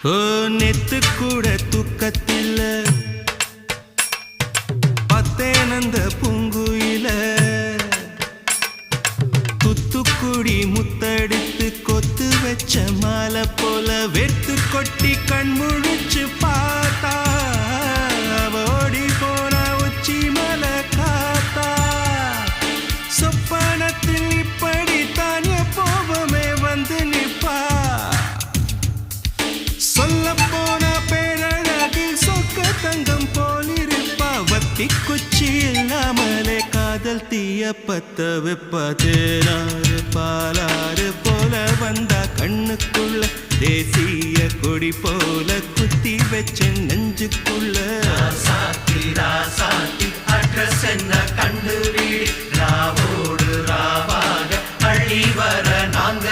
ஓ நெத்து கூட தூக்கத்தில்ல பத்தேனந்த பூங்குயில துத்துக்குடி முத்தடித்து கொத்து வச்ச மாலை போல வெத்து கொட்டி கண் முழிச்சு பார்த்தா ஓடி போன உச்சி மலை காத்தா சொப்பனத்தில் இப்படி தானே போவமே வந்து நிப்பா சொல்ல போன பேரழகில் சொக்க தங்கம் போலிருப்பா வத்தி குச்சி இல்லாமலே காதல் தீய பத்த வெப்பா தேனாறு பாலாறு போல வந்தா கண்ணுக்குள்ள தேசிய கொடி போல குத்தி வச்ச நெஞ்சுக்குள்ள ராசாத்தி ராசாத்தி அட்ரஸ் என்ன கண்டுபிடி ராவோடு ராவாக அள்ளி வர நாங்க